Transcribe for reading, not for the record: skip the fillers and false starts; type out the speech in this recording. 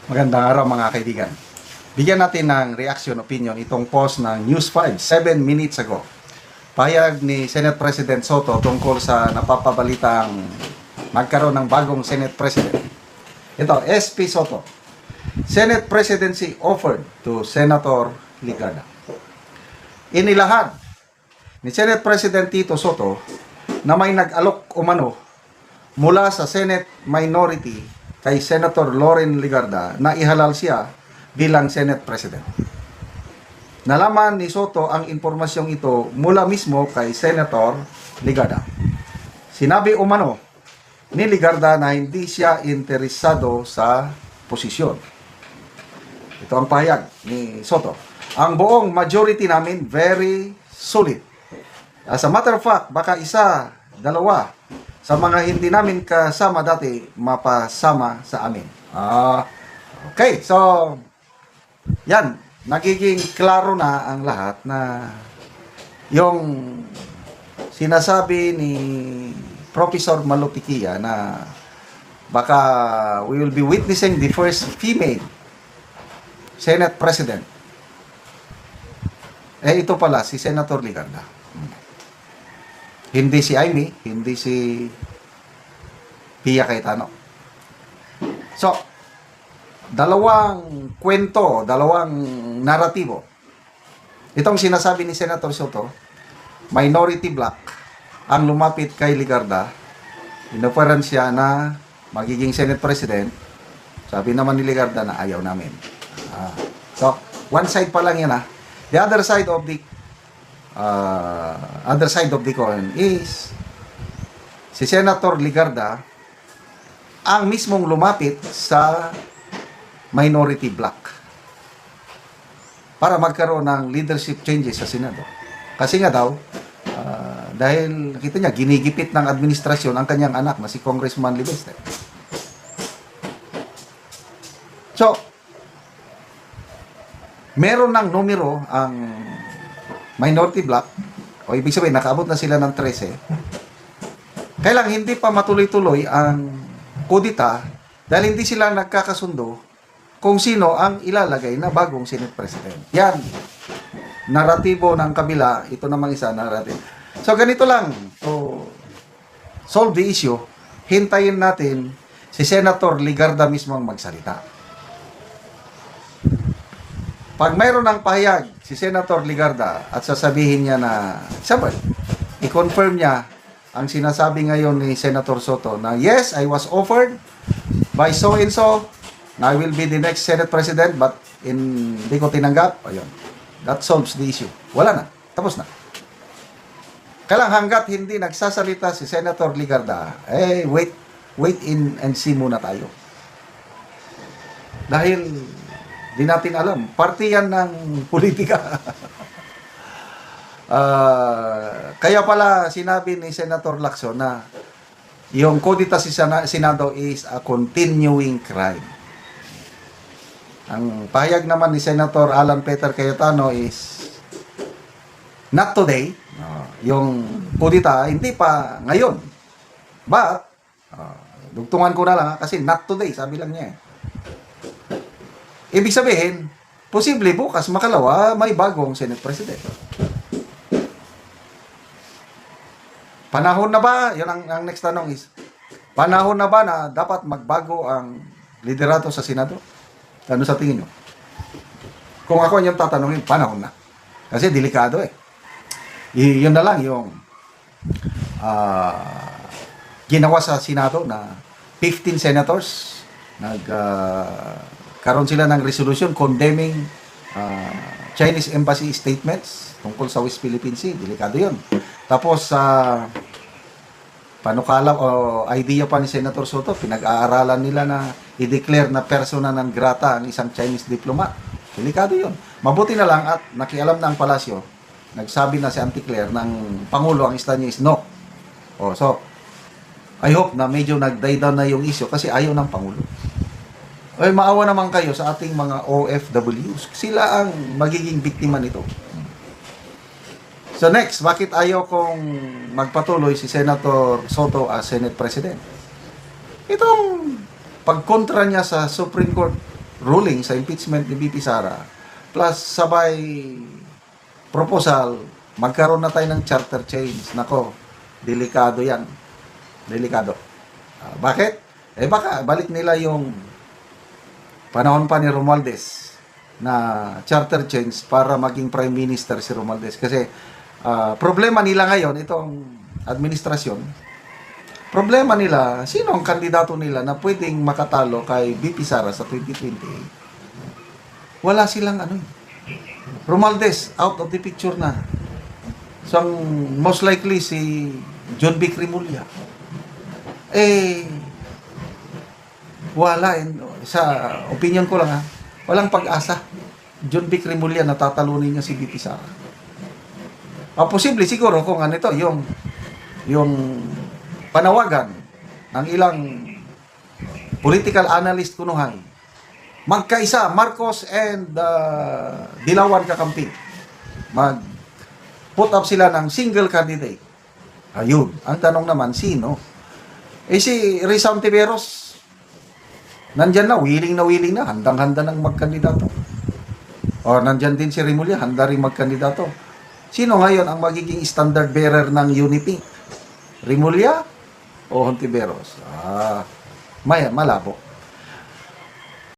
Magandang araw mga kaibigan. Bigyan natin ng reaction opinion itong post ng News 5, 7 minutes ago. Pahayag ni Senate President Soto tungkol sa napapabalitang magkaroon ng bagong Senate President. Ito, SP Soto. Senate presidency offered to Senator Ligarda. Inilahad ni Senate President Tito Soto na may nag-alok umano mula sa Senate minority kay Senator Loren Ligarda na ihalal siya bilang Senate President. Nalaman ni Soto ang impormasyong ito mula mismo kay Senator Ligarda. Sinabi umano ni Ligarda na hindi siya interesado sa posisyon. Ito ang pahayag ni Soto. Ang buong majority namin very solid. As a matter of fact, baka isa, dalawa sa mga hindi namin kasama dati mapasama sa amin. Okay, so yan, nagiging klaro na ang lahat na yung sinasabi ni Professor Malutikia na baka we will be witnessing the first female Senate President. Ito pala si Senator Ligarda. Hindi si Amy, hindi si Pia Cayetano. So, dalawang kwento, dalawang naratibo. Itong sinasabi ni Senator Soto, minority black, ang lumapit kay Ligarda, inoferan siya na magiging Senate President. Sabi naman ni Ligarda na ayaw namin. So, one side pa lang yan . The other side of the coin is si Senator Ligarda ang mismong lumapit sa minority black para magkaroon ng leadership changes sa Senado. Kasi nga daw, dahil kita niya, ginigipit ng administrasyon ang kanyang anak na si Congressman Libeste. So, meron ng numero ang minority black, o ibig sabihin, nakaabot na sila ng 13. Kailang hindi pa matuloy-tuloy ang kudita dahil hindi sila nagkakasundo kung sino ang ilalagay na bagong Senate President. Yan, naratibo ng kabila, ito namang isa naratibo. So, ganito lang, to solve the issue, hintayin natin si Senator Ligarda mismo ang magsalita. Pag mayroon ng pahayag si Senator Ligarda at sasabihin niya na, sabi, i-confirm niya ang sinasabi ngayon ni Senator Soto na, yes, I was offered by so-and-so na I will be the next Senate President but hindi ko tinanggap. Ayun. That solves the issue. Wala na. Tapos na. Kailang hanggat hindi nagsasalita si Senator Ligarda, wait in and see muna tayo. Dahil di natin alam. Parte yan ng politika. Kaya pala sinabi ni Senator Lacson na yung kudita sa Senado is a continuing crime. Ang pahayag naman ni Senator Alan Peter Cayetano is not today. Yung kudita, hindi pa ngayon. But, dugtungan ko na lang kasi not today, sabi lang niya . Ibig sabihin, posible bukas makalawa may bagong Senate President. Panahon na ba? Yun ang next tanong is, panahon na ba na dapat magbago ang liderato sa Senado? Ano sa tingin nyo? Kung ako yung tatanungin, panahon na. Kasi delikado . Yun na lang yung ginawa sa Senado na 15 senators karon sila ng resolution condemning Chinese embassy statements tungkol sa West Philippine Sea. Delikado yun. Tapos, panukala o idea pa ni Senator Soto, pinag-aaralan nila na i-declare na persona non grata ang isang Chinese diplomat. Delikado yun. Mabuti na lang at nakialam na ang palasyo. Nagsabi na si Auntie Claire ng Pangulo, ang stand niya is no. So, I hope na medyo nag-die down na yung issue kasi ayaw ng Pangulo. Maawa naman kayo sa ating mga OFWs. Sila ang magiging biktima nito. So next, bakit ayaw kong magpatuloy si Senator Soto as Senate President? Itong pagkontra niya sa Supreme Court ruling sa impeachment ni BP Sara, plus sabay proposal, magkaroon na tayo ng charter change. Nako, delikado yan. Delikado. Bakit? Baka balik nila yung panahon pa ni Romualdez na charter change para maging prime minister si Romualdez. Kasi problema nila ngayon, itong administrasyon, problema nila, sino ang kandidato nila na pwedeng makatalo kay BP Sara sa 2028? Wala silang Romualdez, out of the picture na. So, most likely si John B. Rimulya. Wala. Sa opinion ko lang walang pag-asa. John B. Rimulya, natatalunin niya si BP Sara. Posible siguro kung yung panawagan ng ilang political analyst kunuhay. Magkaisa, Marcos and Dilawan kakampi. Put up sila ng single candidate. Ayun. Ang tanong naman, sino? Si Rizal Tiveros, nandyan na, willing na, handang-handa ng magkandidato. O, nandyan din si Rimulya, handa rin magkandidato. Sino ngayon ang magiging standard bearer ng UNIP? Rimulya o Hontiveros? Malabo.